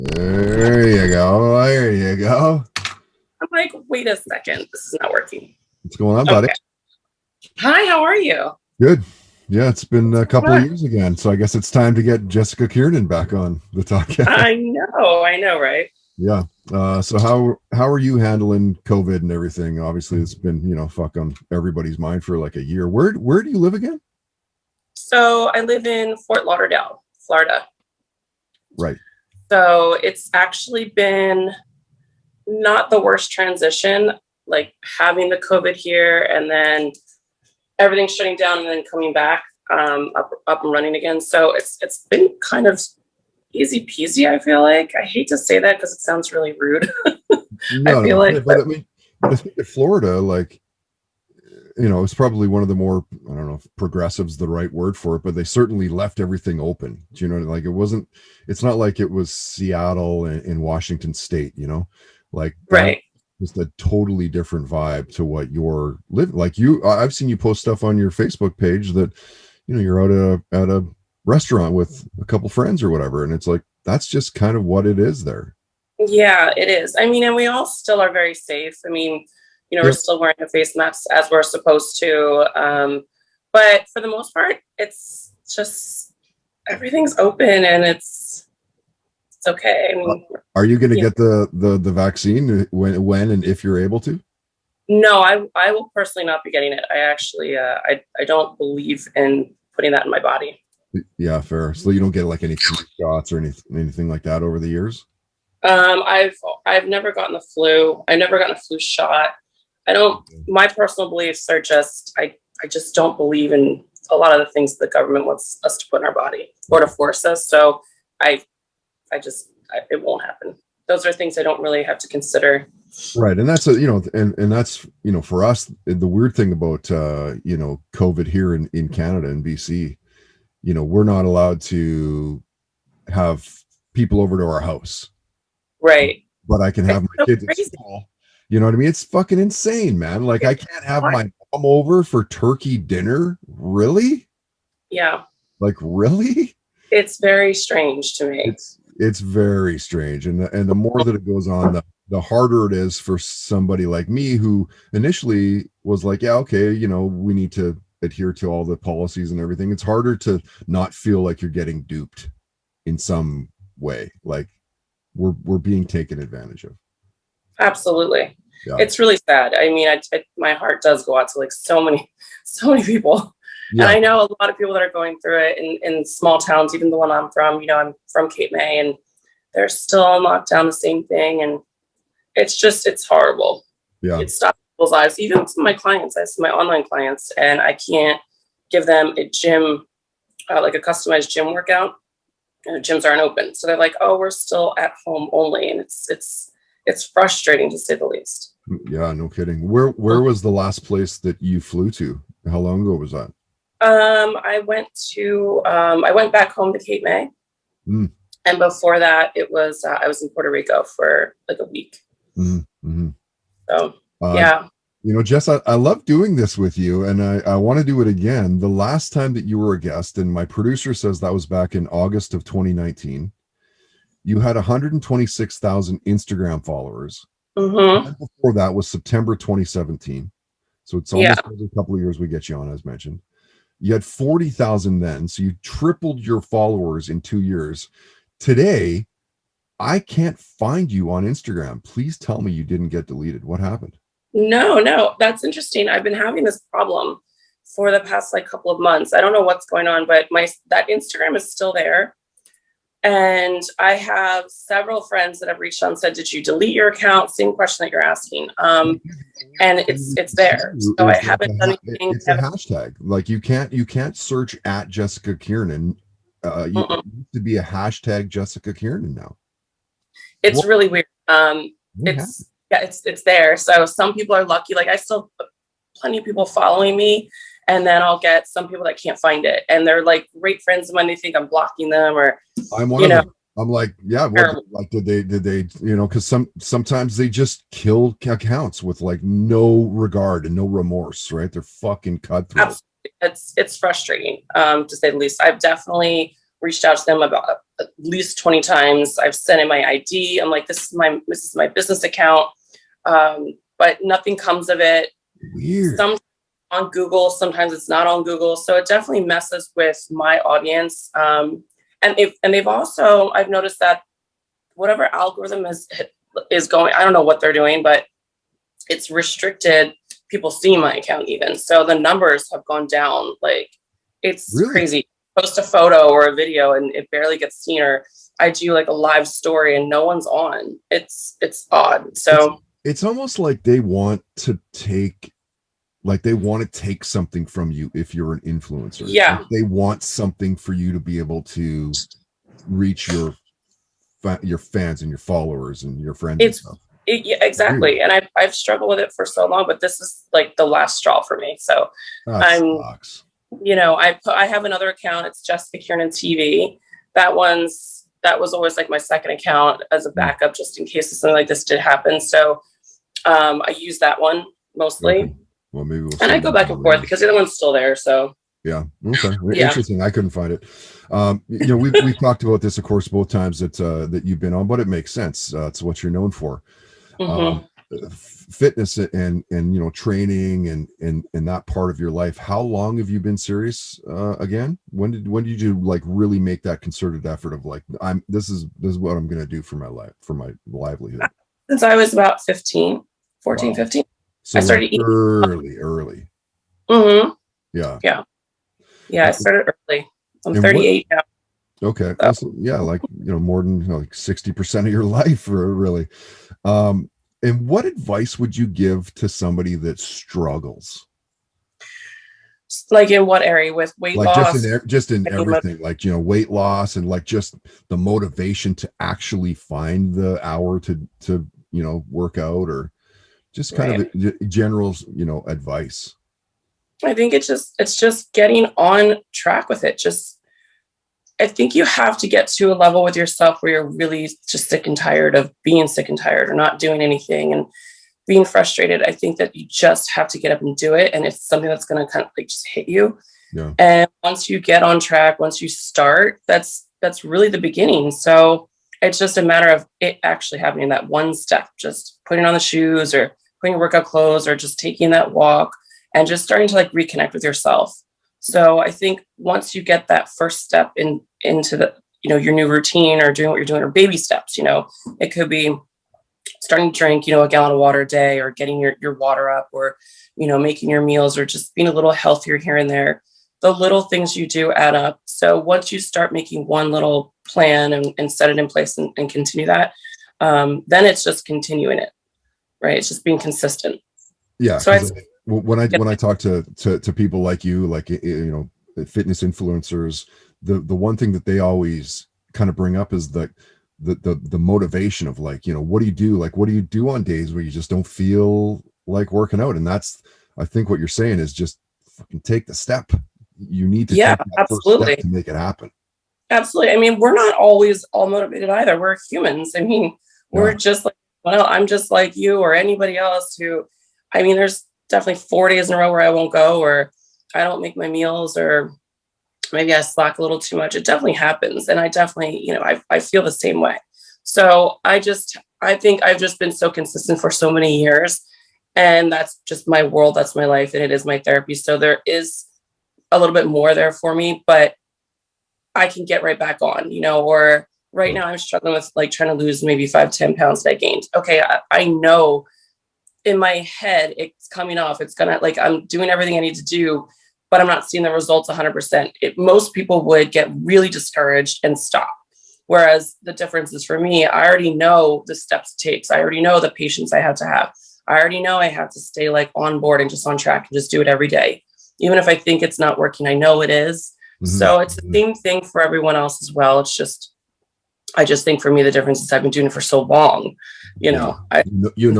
There you go. There you go. I'm like, wait a second, this is not working. What's going on, buddy? Okay. Hi, how are you? Good. Yeah, it's been a couple of Good. years again, so I guess it's time to get Jessica Kiernan back on the Toddcast. I know, right? Yeah. So how are you handling COVID and everything? Obviously, it's been fuck on everybody's mind for like a year. Where do you live again? So I live in Fort Lauderdale, Florida. Right. So it's actually been not the worst transition, like having the COVID here and then everything shutting down and then coming back up and running again. So it's been kind of easy peasy, I feel like. I hate to say that because it sounds really rude. I feel like, but I mean, I think that Florida, like, it's probably one of the more, I don't know if progressive's the right word for it, but they certainly left everything open. Do you know, like it's not like it was Seattle and Washington State, like right. just a totally different vibe to what you're living. Like I've seen you post stuff on your Facebook page that, you're at a restaurant with a couple friends or whatever. And it's like, that's just kind of what it is there. Yeah, it is. I mean, and we all still are very safe. I mean, Yep. we're still wearing a face mask as we're supposed to. But for the most part, it's just everything's open and it's okay. I mean, Are you going to yeah. get the vaccine when and if you're able to? No, I will personally not be getting it. I actually I don't believe in putting that in my body. Yeah, fair. So you don't get like any flu shots or anything like that over the years? I've never gotten the flu. I've never gotten a flu shot. I don't. My personal beliefs are just I just don't believe in a lot of the things the government wants us to put in our body or to force us. So I it won't happen. Those are things I don't really have to consider. Right. And that's and that's, for us, the weird thing about COVID here in Canada and BC, we're not allowed to have people over to our house. Right. But I can have It's my so kids at crazy. school. You know what I mean? It's fucking insane, man. Like I can't have my mom over for turkey dinner. Really? Yeah. Like really? It's very strange to me. It's very strange. And the more that it goes on, the harder it is for somebody like me who initially was like, yeah, okay, we need to adhere to all the policies and everything. It's harder to not feel like you're getting duped in some way. Like we're being taken advantage of. Absolutely. Yeah. It's really sad. I mean, my heart does go out to like so many people. Yeah. And I know a lot of people that are going through it in small towns, even the one I'm from, I'm from Cape May, and they're still on lockdown, the same thing. And it's horrible. Yeah. It stops people's lives. Even some of my clients, I have my online clients, and I can't give them a gym, like a customized gym workout. And the gyms aren't open. So they're like, oh, we're still at home only. And it's frustrating to say the least. Yeah, no kidding. Where was the last place that you flew to? How long ago was that? I went back home to Cape May. And before that it was I was in Puerto Rico for like a week. Mm-hmm. So yeah. Jess, I love doing this with you, and I want to do it again. The last time that you were a guest, and my producer says that was back in August of 2019. You had 126,000 Instagram followers. Mm-hmm. And before that was September 2017. So it's almost every couple of years we get you on, as mentioned. You had 40,000 then, so you tripled your followers in 2 years. Today, I can't find you on Instagram. Please tell me you didn't get deleted. What happened? No, that's interesting. I've been having this problem for the past like couple of months. I don't know what's going on, but that Instagram is still there. And I have several friends that have reached out and said, did you delete your account? Same question that you're asking. And it's there. So I haven't done anything. It's a hashtag. Like you can't search at Jessica Kiernan. You need to be a hashtag Jessica Kiernan now. It's really weird. It's there. So some people are lucky. Like I still have plenty of people following me. And then I'll get some people that can't find it. And they're like great friends of mine. They think I'm blocking them or I'm one of them. I'm like, yeah, like did they, because sometimes they just kill accounts with like no regard and no remorse, right? They're fucking cutthroat. Absolutely. It's frustrating, to say the least. I've definitely reached out to them about at least 20 times. I've sent in my ID. I'm like, this is my business account. But nothing comes of it. Weird. Some on Google, sometimes it's not on Google. So it definitely messes with my audience. And they've also, I've noticed that whatever algorithm is going, I don't know what they're doing, but it's restricted people seeing my account even. So the numbers have gone down. Like, it's Really? crazy. Post a photo or a video and it barely gets seen, or I do like a live story and no one's on. It's odd. So it's almost like they want to take something from you if you're an influencer. Yeah. Like they want something for you to be able to reach your fans and your followers and your friends and stuff. Yeah, exactly. Weird. And I've struggled with it for so long, but this is like the last straw for me. So sucks. I have another account. It's Jessica Kiernan TV. That was always like my second account as a backup, just in case something like this did happen. So I use that one mostly. Okay. Well, maybe and I go back and forth because the other one's still there. So yeah. Okay. Yeah. Interesting. I couldn't find it. We've talked about this, of course, both times that you've been on, but it makes sense. It's what you're known for. Mm-hmm. Fitness and training and that part of your life. How long have you been serious again? When did you like really make that concerted effort of like, this is what I'm going to do for my life, for my livelihood? Since I was about 14, wow. 15. So I started eating early. Mm-hmm. Yeah. I started early. I'm 38 now. Okay. So, yeah, like more than like 60% of your life, really. And what advice would you give to somebody that struggles? Like in what area? With weight loss? Just in everything, like weight loss and like just the motivation to actually find the hour to work out, or just kind of general advice. I think it's just getting on track with it. I think you have to get to a level with yourself where you're really just sick and tired of being sick and tired or not doing anything and being frustrated. I think that you just have to get up and do it. And it's something that's going to kind of like just hit you. Yeah. And once you get on track, once you start, that's really the beginning. So it's just a matter of it actually happening, that one step, just putting on the shoes or putting your workout clothes or just taking that walk and just starting to like reconnect with yourself. So I think once you get that first step into the, your new routine or doing what you're doing, or baby steps, it could be starting to drink, a gallon of water a day, or getting your water up, or, making your meals, or just being a little healthier here and there. The little things you do add up. So once you start making one little plan and set it in place and continue that, then it's just continuing it, right? It's just being consistent. Yeah. So when I talk to people like you, like, fitness influencers, the one thing that they always kind of bring up is the motivation of like, what do you do? Like, what do you do on days where you just don't feel like working out? And that's, I think what you're saying is just fucking take the step. You need to take that absolutely. first step to make it happen. Absolutely. I mean, we're not always all motivated either. We're humans. I mean, we're just like, I'm just like you or anybody else who, I mean, there's definitely 4 days in a row where I won't go, or I don't make my meals, or maybe I slack a little too much. It definitely happens. And I definitely, I feel the same way. So I think I've just been so consistent for so many years, and that's just my world. That's my life. And it is my therapy. So there is a little bit more there for me, but I can get right back on, or right now I'm struggling with like trying to lose maybe 5-10 pounds that I gained. Okay. I know in my head, it's coming off. It's gonna, like, I'm doing everything I need to do, but I'm not seeing the results 100%. Most people would get really discouraged and stop. Whereas the difference is for me, I already know the steps it takes. I already know the patience I have to have. I already know I have to stay like on board and just on track and just do it every day. Even if I think it's not working, I know it is. Mm-hmm. So it's the same thing for everyone else as well. It's just, I just think for me, the difference is I've been doing it for so long, you know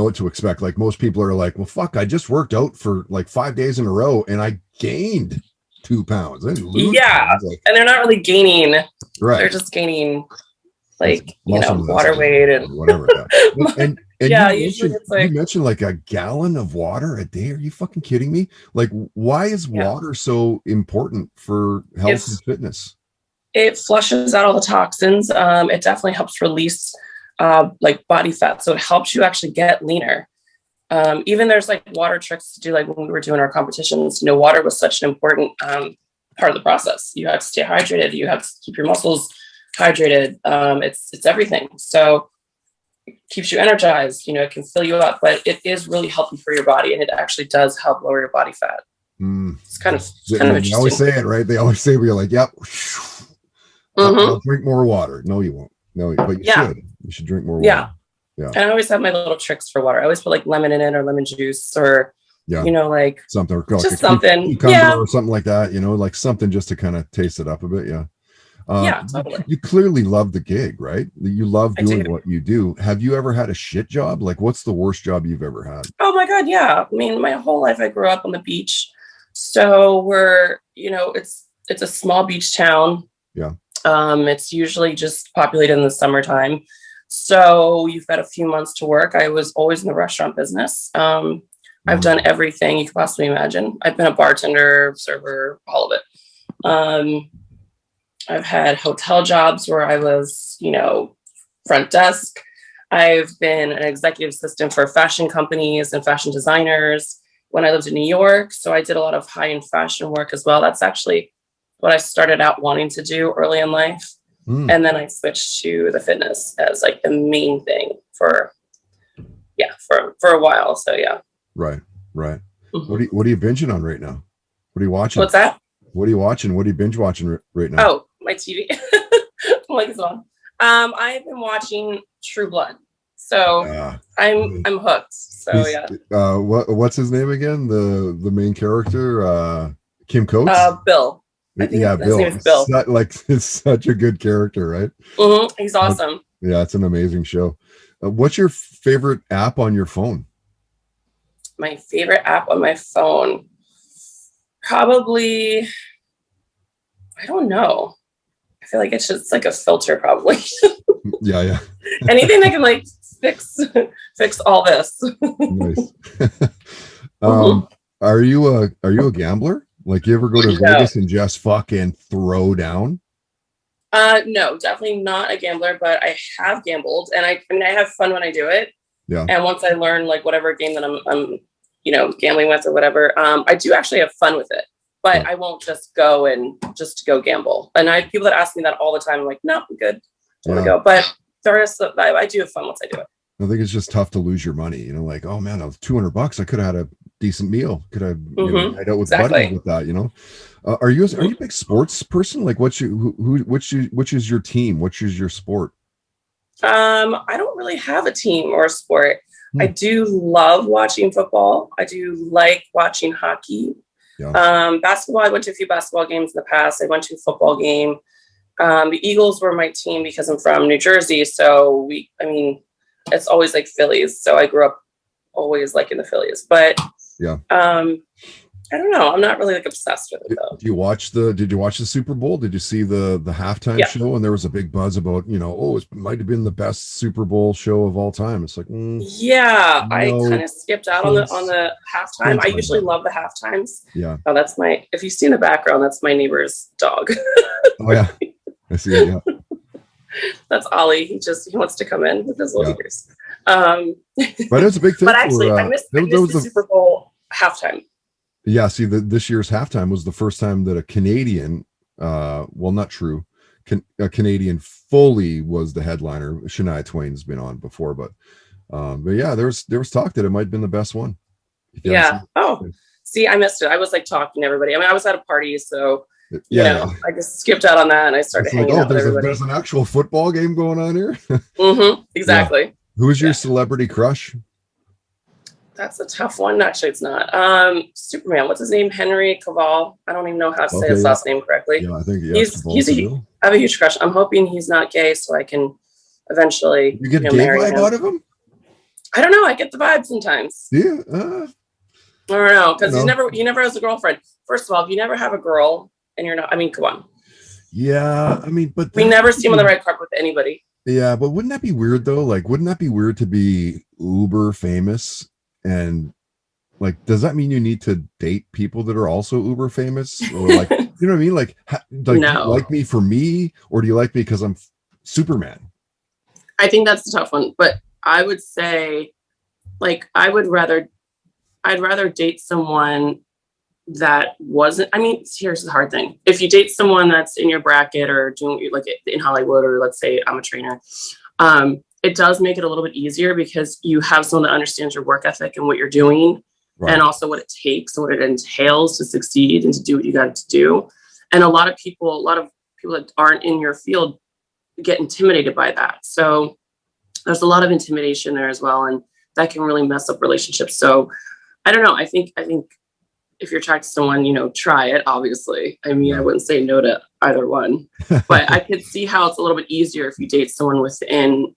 what to expect. Like most people are like, well, fuck, I just worked out for like 5 days in a row and I gained 2 pounds. Pounds. Like, and they're not really gaining. Right. They're just gaining like, water weight and whatever. Yeah. And usually it's like, you mentioned like a gallon of water a day. Are you fucking kidding me? Like, why is water so important for health and fitness? It flushes out all the toxins. It definitely helps release like body fat. So it helps you actually get leaner. Even there's like water tricks to do, like when we were doing our competitions, water was such an important part of the process. You have to stay hydrated. You have to keep your muscles hydrated. It's everything. So it keeps you energized, it can fill you up, but it is really healthy for your body, and it actually does help lower your body fat. It's kind of interesting. They always say it, right? They always say, we're like, yep. I'll drink more water. No, you won't. No, but you should. You should drink more water. Yeah. And I always have my little tricks for water. I always put like lemon in it, or lemon juice, or like something, or just something, or something like that. Like something just to kind of taste it up a bit. Totally. You clearly love the gig, right? You love doing what you do. Have you ever had a shit job? Like, what's the worst job you've ever had? Oh my God, yeah. I mean, my whole life I grew up on the beach, so we're it's a small beach town. Yeah. It's usually just populated in the summertime. So you've got a few months to work. I was always in the restaurant business. I've done everything you could possibly imagine. I've been a bartender, server, all of it. I've had hotel jobs where I was, front desk. I've been an executive assistant for fashion companies and fashion designers when I lived in New York. So I did a lot of high-end fashion work as well. That's actually what I started out wanting to do early in life. And then I switched to the fitness as like the main thing for a while. So yeah. Right. Mm-hmm. What are you binging on right now? What are you watching? What's that? What are you watching? What are you binge watching right now? Oh, my TV. I'm like, it's on. I've been watching True Blood. So I'm hooked. So what's his name again? The main character, Kim Coates? Bill. Yeah, Bill. Bill. It's such a good character, right? Mm-hmm. He's awesome. Yeah, it's an amazing show. What's your favorite app on your phone? My favorite app on my phone, probably, I don't know. I feel like it's just like a filter, probably. Yeah. Anything that can like fix all this. Nice. Are you a gambler? Like, you ever go to Vegas and just fucking throw down? No, definitely not a gambler, but I have gambled, and I have fun when I do it. Yeah. And once I learn like whatever game that I'm gambling with or whatever, I do actually have fun with it. But I won't just go gamble. And I have people that ask me that all the time. I'm like, no, I'm good. I want to go. But I do have fun once I do it. I think it's just tough to lose your money. Like, oh man, $200. I could have had a decent meal. Could have night out with buddies with that. Are you a big sports person? Like, which is your team? Which is your sport? I don't really have a team or a sport. I do love watching football. I do like watching hockey. Yeah. Basketball, I went to a few basketball games in the past. I went to a football game. The Eagles were my team because I'm from New Jersey. So it's always like Phillies. So I grew up always liking the Phillies. But I don't know. I'm not really like obsessed with it though. Did you watch the Super Bowl? Did you see the halftime show? And there was a big buzz about, it might have been the best Super Bowl show of all time. It's like, I kind of skipped out on the halftime. I usually love the halftimes. Yeah. Oh, if you see in the background, that's my neighbor's dog. Oh yeah. I see it. Yeah. That's Ollie. He wants to come in with his little ears. But it was a big thing. But actually, I missed the Super Bowl halftime. Yeah, see, this year's halftime was the first time that a Canadian, a Canadian fully was the headliner. Shania Twain's been on before, but yeah, there was talk that it might have been the best one. Yeah. Oh, see, I missed it. I was like talking to everybody. I was at a party, so I just skipped out on that, and I started hanging out with everybody. There's an actual football game going on here. Mm-hmm. Exactly. Yeah. Who is your celebrity crush? That's a tough one. Actually, it's not. Superman. What's his name? Henry Cavill. I don't even know how to say his last name correctly. Yeah, I think I have a huge crush. I'm hoping he's not gay, so I can eventually gay marry vibe him. Out of him? I don't know. I get the vibe sometimes. Yeah. I don't know, because he never has a girlfriend. First of all, if you never have a girl and you're not, come on. Yeah, but we never see him on the red carpet with anybody. Yeah, but wouldn't that be weird though? Like, wouldn't that be weird to be uber famous? And like, does that mean you need to date people that are also uber famous? Or like, You know what I mean? Like, do you like me for me, or do you like me because I'm Superman? I think that's the tough one, but I would say, like, I'd rather date someone that wasn't. I mean, here's the hard thing: if you date someone that's in your bracket or doing like in Hollywood, or let's say I'm a trainer, it does make it a little bit easier because you have someone that understands your work ethic and what you're doing, right, and also what it takes and what it entails to succeed and to do what you got to do. And a lot of people that aren't in your field get intimidated by that. So there's a lot of intimidation there as well, and that can really mess up relationships. So I don't know. I think if you're attracted to someone, try it, obviously. I mean, I wouldn't say no to either one, but I could see how it's a little bit easier if you date someone within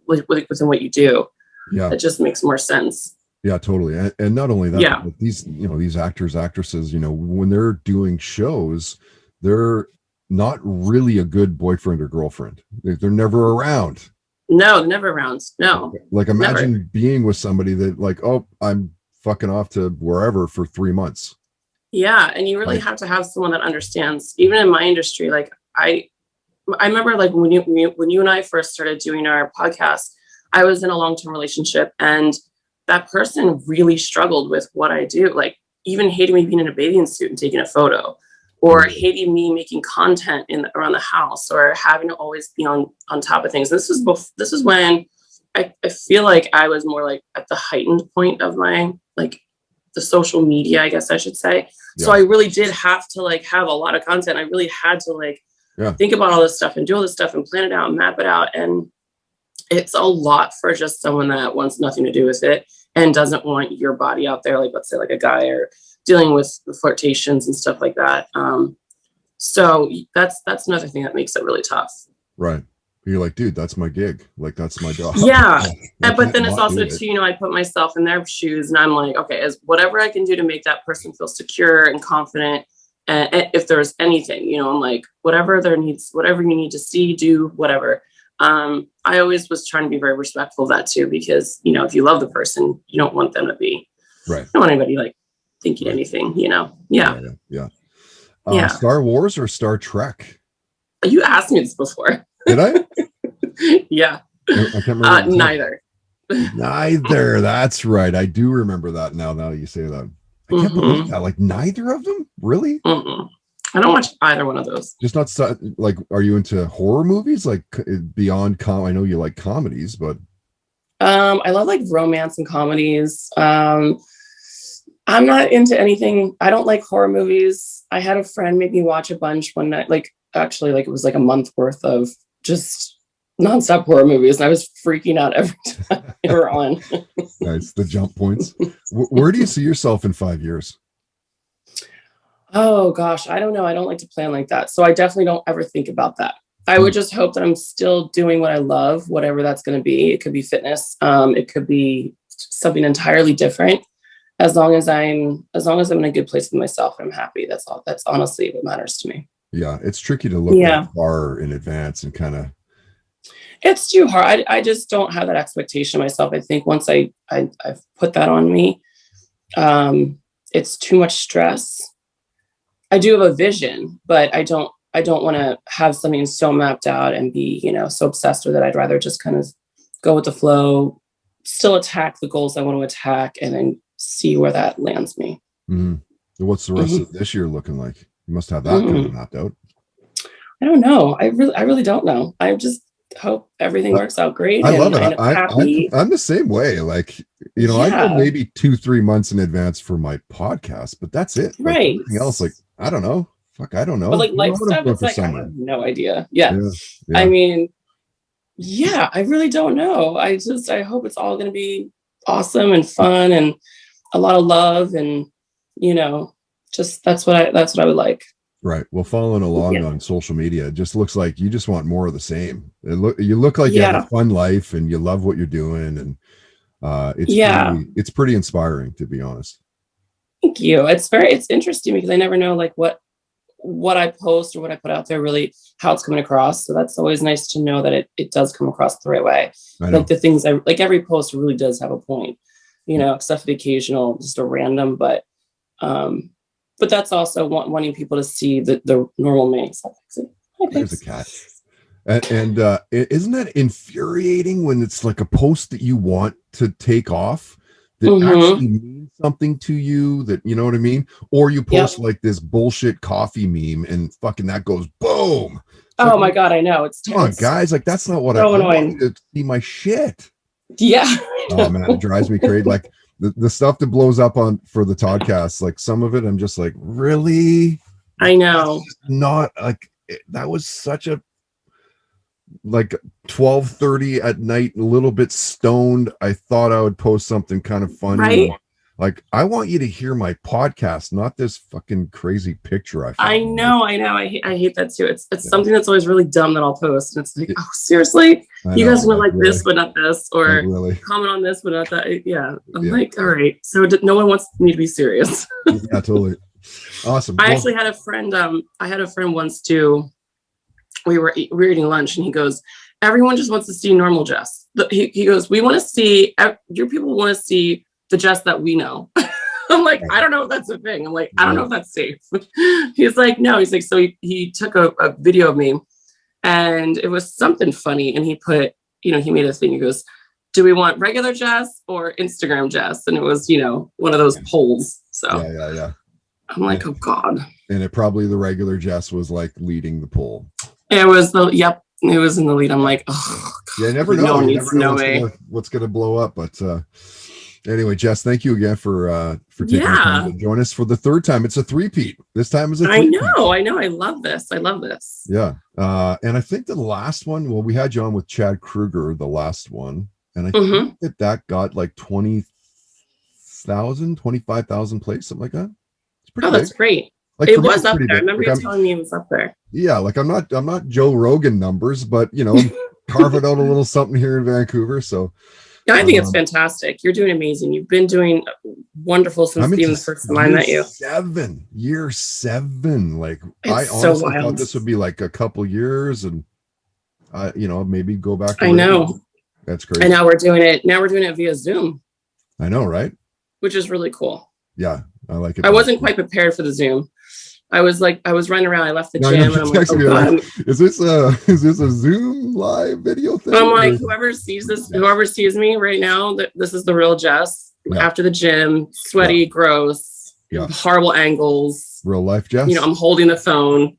what you do. Yeah. It just makes more sense. Yeah, totally. And not only that, but these actors, actresses, when they're doing shows, they're not really a good boyfriend or girlfriend. They're never around. No, they're never around. No. Like imagine being with somebody that like, oh, I'm fucking off to wherever for 3 months. Yeah. And you really have to have someone that understands. Even in my industry, like I remember like when you and I first started doing our podcast, I was in a long-term relationship, and that person really struggled with what I do. Like even hating me being in a bathing suit and taking a photo, or hating me making content around the house, or having to always be on top of things. This is when I feel like I was more like at the heightened point of my, like, the social media, I guess I should say. Yeah. So I really did have to like have a lot of content. I really had to like think about all this stuff and do all this stuff and plan it out and map it out. And it's a lot for just someone that wants nothing to do with it and doesn't want your body out there, like let's say like a guy, or dealing with the flirtations and stuff like that. So that's another thing that makes it really tough. Right. You're like, dude, that's my gig. Like, that's my job. Yeah. But then it's also too, I put myself in their shoes, and I'm like, okay, as whatever I can do to make that person feel secure and confident. And if there's anything, I'm like, whatever their needs, whatever you need to see, do, whatever. I always was trying to be very respectful of that too, because, if you love the person, you don't want them to be, right. You don't want anybody like thinking anything, Yeah. Star Wars or Star Trek? You asked me this before. Did I? Yeah. I can't remember. Neither. Neither. That's right. I do remember that now you say that. I can't believe that. Like, neither of them? Really? I don't watch either one of those. Just not like, are you into horror movies? Like beyond I know you like comedies, but I love like romance and comedies. I'm not into anything. I don't like horror movies. I had a friend make me watch a bunch one night, like it was like a month worth of just nonstop horror movies, and I was freaking out every time they were on. Nice. The jump points. Where do you see yourself in 5 years? Oh gosh, I don't know. I don't like to plan like that. So I definitely don't ever think about that. I would just hope that I'm still doing what I love, whatever that's going to be. It could be fitness. It could be something entirely different. As long as I'm in a good place with myself and I'm happy, that's all. That's honestly what matters to me. Yeah, it's tricky to look far in advance and kind of. It's too hard. I just don't have that expectation of myself. I think once I've put that on me, it's too much stress. I do have a vision, but I don't want to have something so mapped out and be, so obsessed with it. I'd rather just kind of go with the flow, still attack the goals I want to attack, and then see where that lands me. Mm-hmm. So what's the rest of this year looking like? You must have that kind of mapped out. I don't know. I really don't know. I just hope everything works out great. I love it. I'm the same way. Like, I know maybe 2-3 months in advance for my podcast, but that's it. Like, right. Everything else, like, I don't know. Fuck, I don't know. But like life stuff, it's like, I have no idea. Yeah. I mean, I really don't know. I hope it's all going to be awesome and fun and a lot of love, and, just that's what I would like. Right. Well, following along on social media, it just looks like you just want more of the same. You look like you have a fun life and you love what you're doing, and it's pretty inspiring, to be honest. Thank you. It's interesting because I never know like what I post or what I put out there, really how it's coming across. So that's always nice to know that it does come across the right way. Like the things like every post really does have a point, except for the occasional, just a random, but But that's also wanting people to see the normal me. So, there's a cat. And isn't that infuriating when it's like a post that you want to take off that actually means something to you, that, you know what I mean? Or you post like this bullshit coffee meme and fucking that goes boom. Oh my God, I know. Come on, guys. Like, that's not what so I want you to see my shit. Yeah. Oh man, it drives me crazy. Like the stuff that blows up for the Toddcast, like some of it, I'm just like, really? I know. Not like that was such a like 12:30 at night, a little bit stoned. I thought I would post something kind of funny. Right? Like, I want you to hear my podcast, not this fucking crazy picture I found. I know. I hate that too. It's something that's always really dumb that I'll post. And it's like, oh, seriously? You guys want to like really, this, but not this, or really comment on this, but not that. Yeah. I'm like, all right. So no one wants me to be serious. Yeah, totally. Awesome. I actually had a friend. I had a friend once too. We were eating lunch, and he goes, "Everyone just wants to see normal Jess." He goes, "We want to see your people want to see the Jess that we know." I'm like, I don't know if that's a thing. I'm like, I don't know if that's safe. He's like, no. He's like, so he took a video of me, and it was something funny, and he put, he made a thing. He goes, "Do we want regular Jess or Instagram Jess?" And it was, one of those polls. So yeah. I'm like, oh God. And it probably the regular Jess was like leading the poll. It was it was in the lead. I'm like, oh God. Yeah, I never know. No one needs to know what's gonna blow up. But anyway, Jess, thank you again for taking the time to join us for the third time. It's a three-peat. This time is a three-peat. I know. I love this. Yeah. And I think the last one, well, we had you on with Chad Kruger, the last one. And I think that got like 20,000, 25,000 plays, something like that. It's pretty big. That's great. Like, it was up there. I remember you telling me it was up there. Yeah, like I'm not Joe Rogan numbers, but carving out a little something here in Vancouver. So yeah, I think it's fantastic. You're doing amazing. You've been doing wonderful since even the first time I met you. Year seven. Like, I honestly thought this would be like a couple years, and maybe go back to I know. That's great. And now we're doing it via Zoom. I know, right? Which is really cool. Yeah, I like it. I wasn't quite prepared for the Zoom. I was running around. I left the gym. And I'm like, is this a Zoom live video thing? I'm like, whoever sees me right now, that this is the real Jess. Yeah. After the gym, sweaty, gross, horrible angles. Real life Jess. I'm holding the phone.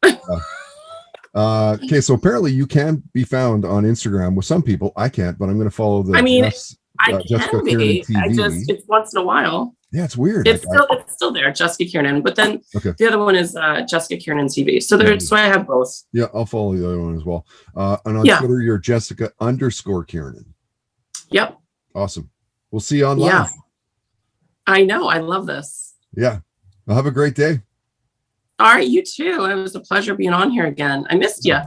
Okay, so apparently you can be found on Instagram with some people. I can't, but I'm going to follow the. Jessica Kiernan TV. It's once in a while. Yeah, it's weird. It's still there, Jessica Kiernan. But then the other one is Jessica Kiernan TV. So so I have both. Yeah, I'll follow the other one as well. And on Twitter, you're Jessica_Kiernan. Yep. Awesome. We'll see you online. Yeah. I know. I love this. Yeah. Well, have a great day. All right, you too. It was a pleasure being on here again. I missed you.